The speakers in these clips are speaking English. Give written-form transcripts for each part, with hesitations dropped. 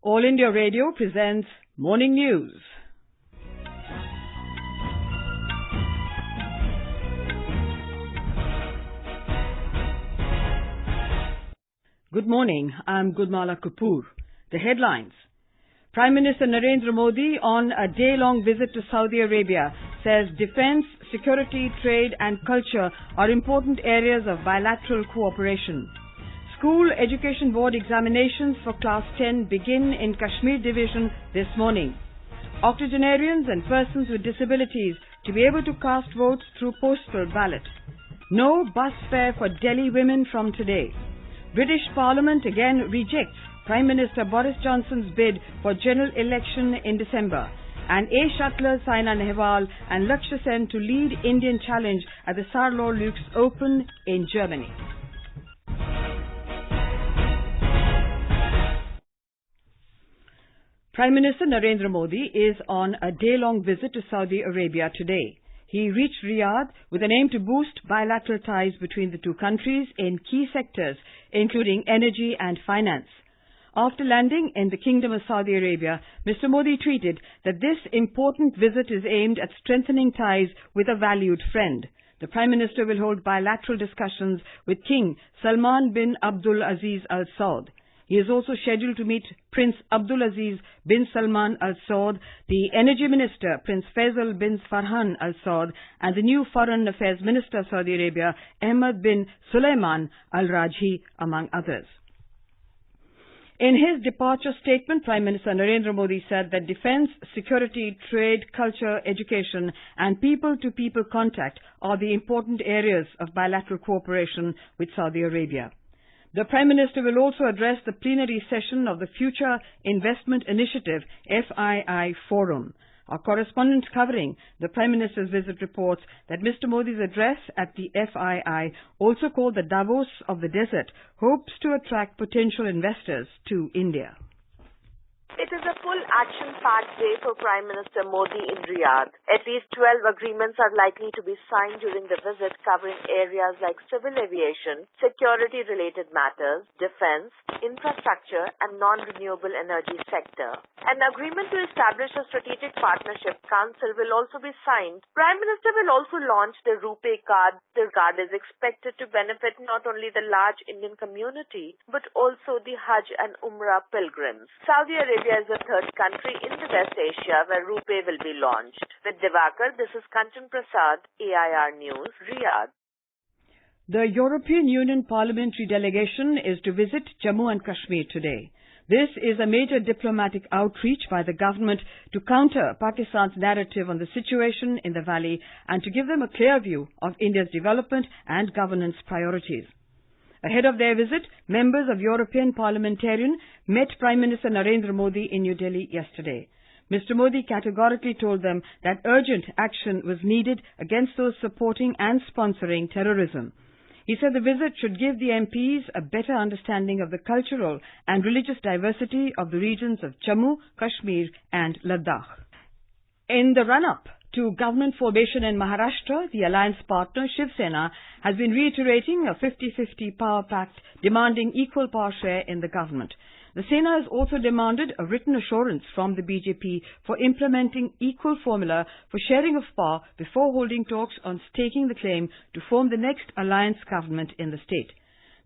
All India Radio presents Morning News. Good morning, I'm Gudmala Kapoor. The headlines. Prime Minister Narendra Modi on a day-long visit to Saudi Arabia says defense, security, trade and culture are important areas of bilateral cooperation. School Education Board examinations for Class 10 begin in Kashmir Division this morning. Octagenarians and persons with disabilities to be able to cast votes through postal ballot. No bus fare for Delhi women from today. British Parliament again rejects Prime Minister Boris Johnson's bid for general election in December. And A shuttlers Saina Nehwal and Lakshya Sen to lead Indian challenge at the Saarlouis Open in Germany. Prime Minister Narendra Modi is on a day-long visit to Saudi Arabia today. He reached Riyadh with an aim to boost bilateral ties between the two countries in key sectors, including energy and finance. After landing in the Kingdom of Saudi Arabia, Mr. Modi tweeted that this important visit is aimed at strengthening ties with a valued friend. The Prime Minister will hold bilateral discussions with King Salman bin Abdul Aziz Al Saud. He is also scheduled to meet Prince Abdul Aziz bin Salman Al Saud, the Energy Minister Prince Faisal bin Farhan Al Saud, and the new Foreign Affairs Minister of Saudi Arabia Ahmed bin Sulaiman Al Rajhi, among others. In his departure statement, Prime Minister Narendra Modi said that defense, security, trade, culture, education and people-to-people contact are the important areas of bilateral cooperation with Saudi Arabia. The Prime Minister will also address the plenary session of the Future Investment Initiative FII Forum. Our correspondent covering the Prime Minister's visit reports that Mr. Modi's address at the FII, also called the Davos of the Desert, hopes to attract potential investors to India. It is a full action-packed day for Prime Minister Modi in Riyadh. At least 12 agreements are likely to be signed during the visit, covering areas like civil aviation, security-related matters, defense, infrastructure and non-renewable energy sector. An agreement to establish a strategic partnership council will also be signed. Prime Minister will also launch the RuPay card. The card is expected to benefit not only the large Indian community, but also the Hajj and Umrah pilgrims. Saudi Arabia is the third country in the West Asia where RuPay will be launched. With Divakar, this is Kanchan Prasad, AIR News, Riyadh. The European Union parliamentary delegation is to visit Jammu and Kashmir today. This is a major diplomatic outreach by the government to counter Pakistan's narrative on the situation in the valley and to give them a clear view of India's development and governance priorities. Ahead of their visit, members of European Parliamentarian met Prime Minister Narendra Modi in New Delhi yesterday. Mr. Modi categorically told them that urgent action was needed against those supporting and sponsoring terrorism. He said the visit should give the MPs a better understanding of the cultural and religious diversity of the regions of Jammu, Kashmir and Ladakh. In the run-up to government formation in Maharashtra, the alliance partner Shiv Sena has been reiterating a 50-50 power pact demanding equal power share in the government. The Sena has also demanded a written assurance from the BJP for implementing equal formula for sharing of power before holding talks on staking the claim to form the next alliance government in the state.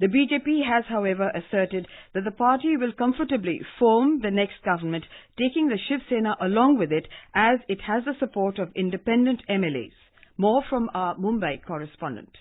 The BJP has, however, asserted that the party will comfortably form the next government, taking the Shiv Sena along with it, as it has the support of independent MLAs. More from our Mumbai correspondent.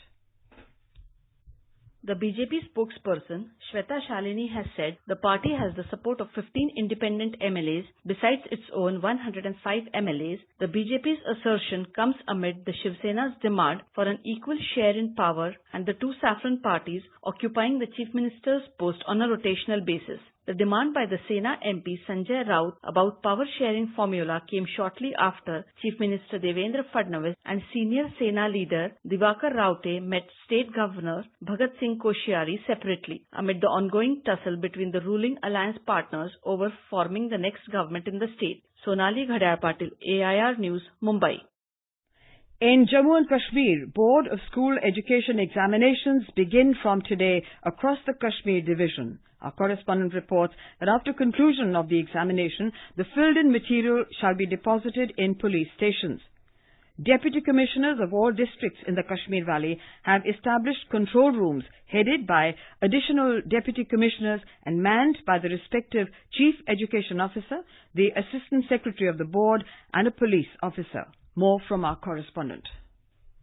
The BJP spokesperson, Shweta Shalini, has said the party has the support of 15 independent MLAs besides its own 105 MLAs. The BJP's assertion comes amid the Shiv Sena's demand for an equal share in power and the two saffron parties occupying the Chief Minister's post on a rotational basis. The demand by the Sena MP Sanjay Raut about power sharing formula came shortly after Chief Minister Devendra Fadnavis and senior Sena leader Divakar Raute met State Governor Bhagat Singh Koshyari separately amid the ongoing tussle between the ruling alliance partners over forming the next government in the state. Sonali Ghadayal Patil, AIR News, Mumbai. In Jammu and Kashmir, Board of School Education examinations begin from today across the Kashmir Division. Our correspondent reports that after conclusion of the examination, the filled-in material shall be deposited in police stations. Deputy commissioners of all districts in the Kashmir Valley have established control rooms headed by additional deputy commissioners and manned by the respective chief education officer, the assistant secretary of the board, and a police officer. More from our correspondent.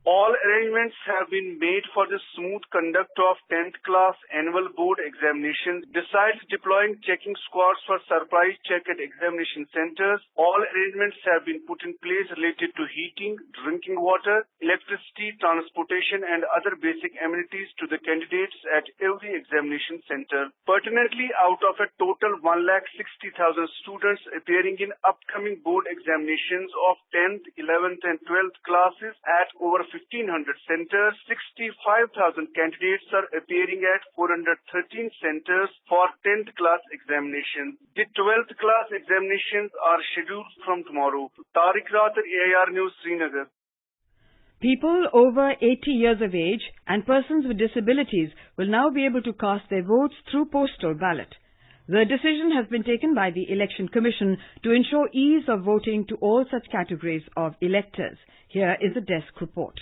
All arrangements have been made for the smooth conduct of 10th class annual board examinations. Besides deploying checking squads for surprise check at examination centers, all arrangements have been put in place related to heating, drinking water, electricity, transportation and other basic amenities to the candidates at every examination center. Pertinently, out of a total 1,60,000 students appearing in upcoming board examinations of 10th, 11th and 12th classes at over 1,500 centers, 65,000 candidates are appearing at 413 centers for 10th class examinations. The 12th class examinations are scheduled from tomorrow. Tariq Rathar, AIR News, Srinagar. People over 80 years of age and persons with disabilities will now be able to cast their votes through postal ballot. The decision has been taken by the Election Commission to ensure ease of voting to all such categories of electors. Here is a desk report.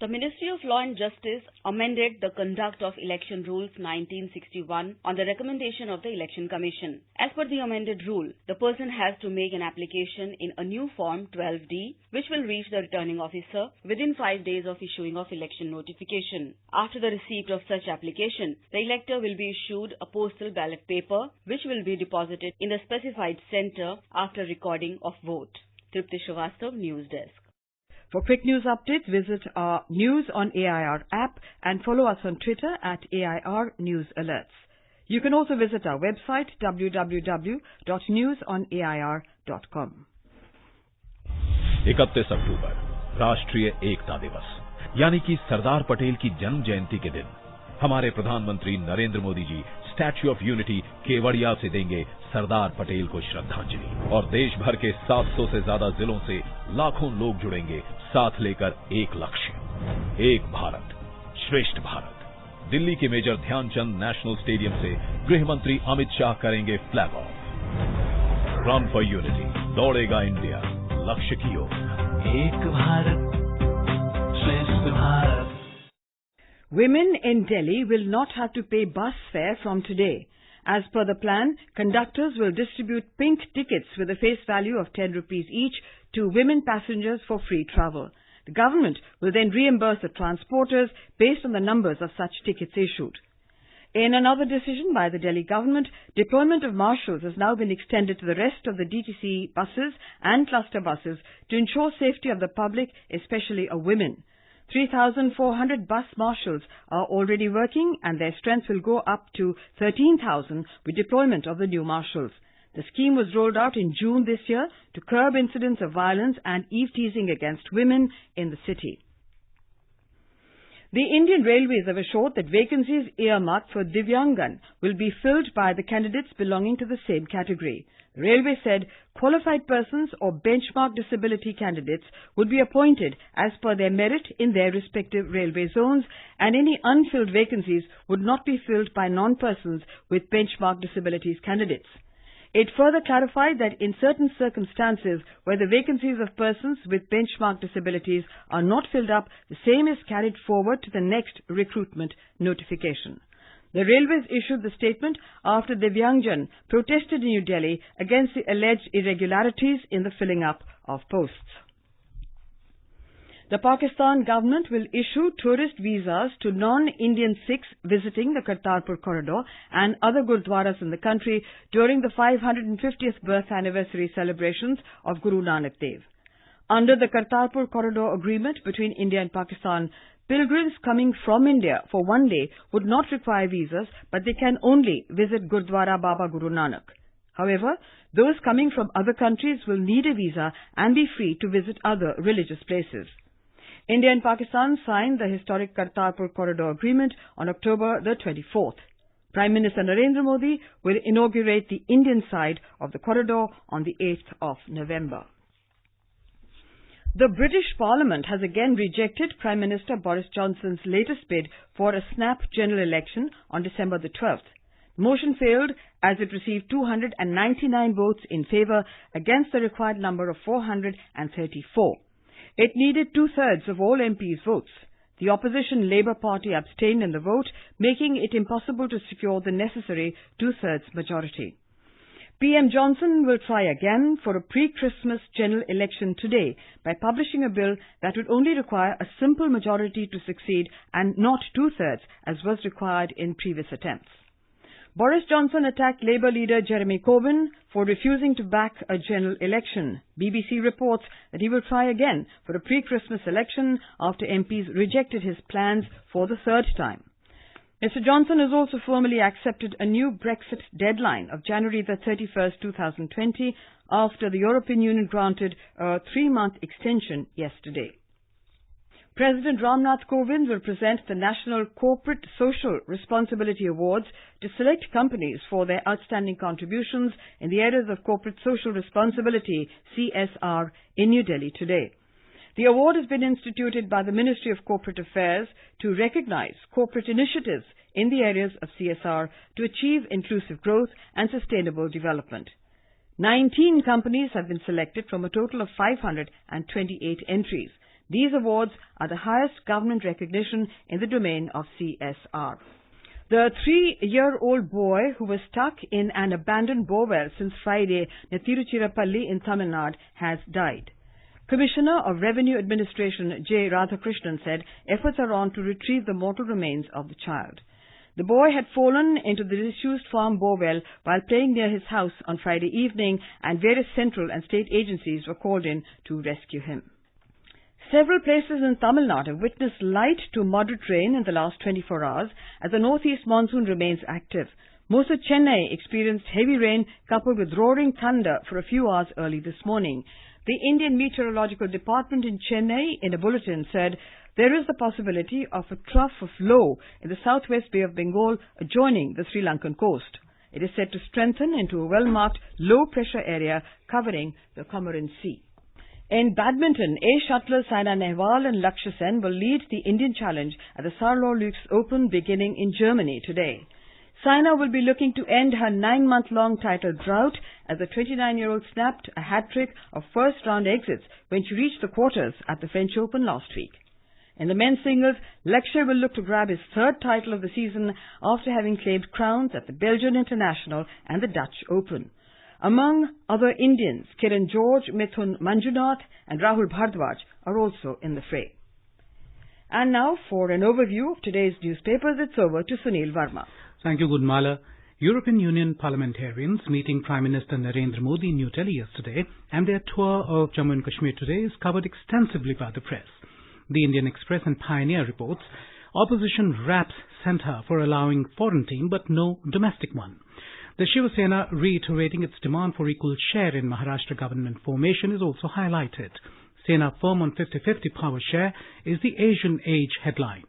The Ministry of Law and Justice amended the Conduct of Election Rules 1961 on the recommendation of the Election Commission. As per the amended rule, the person has to make an application in a new Form 12D, which will reach the returning officer within 5 days of issuing of election notification. After the receipt of such application, the elector will be issued a postal ballot paper, which will be deposited in the specified center after recording of vote. Tripti Srivastav, News Desk. For quick news updates, visit our News on AIR app and follow us on Twitter at AIR News Alerts. You can also visit our website www.newsonair.com. 31 अक्टूबर राष्ट्रीय एकता दिवस यानी कि सरदार पटेल की जन्म जयंती के दिन हमारे प्रधानमंत्री Narendra Modi ji statue of unity Kevadia से देंगे सरदार पटेल को श्रद्धांजलि और देश भर के 700 से ज्यादा जिलों से लाखों लोग जुड़ेंगे साथ लेकर एक लक्ष्य, एक भारत श्रेष्ठ भारत। दिल्ली के मेजर ध्यानचंद नेशनल स्टेडियम से गृह मंत्री अमित शाह करेंगे flag off. Run for unity, दौड़ेगा इंडिया लक्ष्य की ओर। एक भारत श्रेष्ठ Bharat. Women in Delhi will not have to pay bus fare from today. As per the plan, conductors will distribute pink tickets with a face value of 10 rupees each to women passengers for free travel. The government will then reimburse the transporters based on the numbers of such tickets issued. In another decision by the Delhi government, deployment of marshals has now been extended to the rest of the DTC buses and cluster buses to ensure safety of the public, especially of women. 3,400 bus marshals are already working and their strength will go up to 13,000 with deployment of the new marshals. The scheme was rolled out in June this year to curb incidents of violence and eve-teasing against women in the city. The Indian Railways have assured that vacancies earmarked for Divyangan will be filled by the candidates belonging to the same category. The railway said qualified persons or benchmark disability candidates would be appointed as per their merit in their respective railway zones, and any unfilled vacancies would not be filled by non-persons with benchmark disabilities candidates. It further clarified that in certain circumstances where the vacancies of persons with benchmark disabilities are not filled up, the same is carried forward to the next recruitment notification. The railways issued the statement after Divyangjan protested in New Delhi against the alleged irregularities in the filling up of posts. The Pakistan government will issue tourist visas to non-Indian Sikhs visiting the Kartarpur corridor and other gurdwaras in the country during the 550th birth anniversary celebrations of Guru Nanak Dev. Under the Kartarpur corridor agreement between India and Pakistan, pilgrims coming from India for one day would not require visas, but they can only visit Gurdwara Baba Guru Nanak. However, those coming from other countries will need a visa and be free to visit other religious places. India and Pakistan signed the historic Kartarpur Corridor Agreement on October the 24th. Prime Minister Narendra Modi will inaugurate the Indian side of the corridor on the 8th of November. The British Parliament has again rejected Prime Minister Boris Johnson's latest bid for a snap general election on December the 12th. Motion failed as it received 299 votes in favour against the required number of 434. It needed two-thirds of all MPs' votes. The opposition Labour Party abstained in the vote, making it impossible to secure the necessary two-thirds majority. PM Johnson will try again for a pre-Christmas general election today by publishing a bill that would only require a simple majority to succeed and not two-thirds as was required in previous attempts. Boris Johnson attacked Labour leader Jeremy Corbyn for refusing to back a general election. BBC reports that he will try again for a pre-Christmas election after MPs rejected his plans for the third time. Mr. Johnson has also formally accepted a new Brexit deadline of January the 31st, 2020 after the European Union granted a 3-month extension yesterday. President Ramnath Kovind will present the National Corporate Social Responsibility Awards to select companies for their outstanding contributions in the areas of corporate social responsibility, CSR, in New Delhi today. The award has been instituted by the Ministry of Corporate Affairs to recognize corporate initiatives in the areas of CSR to achieve inclusive growth and sustainable development. 19 companies have been selected from a total of 528 entries. These awards are the highest government recognition in the domain of CSR. The 3-year-old boy who was stuck in an abandoned borewell since Friday near Tiruchirappalli in Tamil Nadu has died. Commissioner of Revenue Administration J. Radhakrishnan said efforts are on to retrieve the mortal remains of the child. The boy had fallen into the disused farm borewell while playing near his house on Friday evening, and various central and state agencies were called in to rescue him. Several places in Tamil Nadu have witnessed light to moderate rain in the last 24 hours as the northeast monsoon remains active. Most of Chennai experienced heavy rain coupled with roaring thunder for a few hours early this morning. The Indian Meteorological Department in Chennai, in a bulletin, said there is the possibility of a trough of low in the southwest Bay of Bengal adjoining the Sri Lankan coast. It is said to strengthen into a well-marked low-pressure area covering the Comorin Sea. In badminton, ace shuttlers Saina Nehwal and Lakshya Sen will lead the Indian challenge at the Saarlouis Open beginning in Germany today. Saina will be looking to end her 9-month-long title drought as the 29-year-old snapped a hat-trick of first-round exits when she reached the quarters at the French Open last week. In the men's singles, Lakshya will look to grab his third title of the season after having claimed crowns at the Belgian International and the Dutch Open. Among other Indians, Kiran George, Mithun Manjunath and Rahul Bhardwaj are also in the fray. And now for an overview of today's newspapers, it's over to Sunil Verma. Thank you, Gunmala. European Union parliamentarians meeting Prime Minister Narendra Modi in New Delhi yesterday, and their tour of Jammu and Kashmir today is covered extensively by the press. The Indian Express and Pioneer reports opposition raps centre for allowing foreign team but no domestic one. The Shiv Sena reiterating its demand for equal share in Maharashtra government formation is also highlighted. Sena firm on 50-50 power share is the Asian Age headline.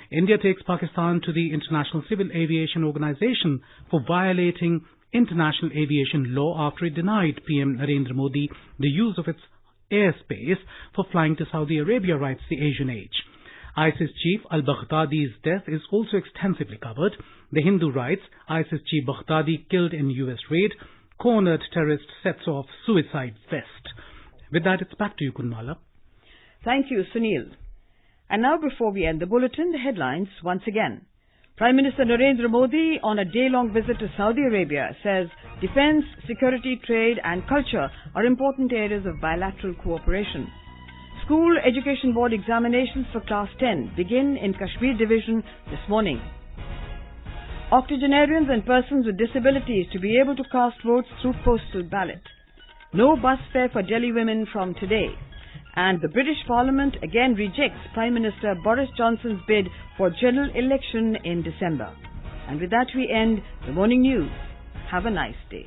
India takes Pakistan to the International Civil Aviation Organization for violating international aviation law after it denied PM Narendra Modi the use of its airspace for flying to Saudi Arabia, writes the Asian Age. ISIS chief al-Baghdadi's death is also extensively covered. The Hindu writes, ISIS chief Baghdadi killed in US raid, cornered terrorist sets off suicide vest. With that, it's back to you, Kunmala. Thank you, Sunil. And now, before we end the bulletin, the headlines once again. Prime Minister Narendra Modi, on a day-long visit to Saudi Arabia, says defence, security, trade and culture are important areas of bilateral cooperation. School Education Board examinations for Class 10 begin in Kashmir Division this morning. Octagenarians and persons with disabilities to be able to cast votes through postal ballot. No bus fare for Delhi women from today. And the British Parliament again rejects Prime Minister Boris Johnson's bid for general election in December. And with that we end the morning news. Have a nice day.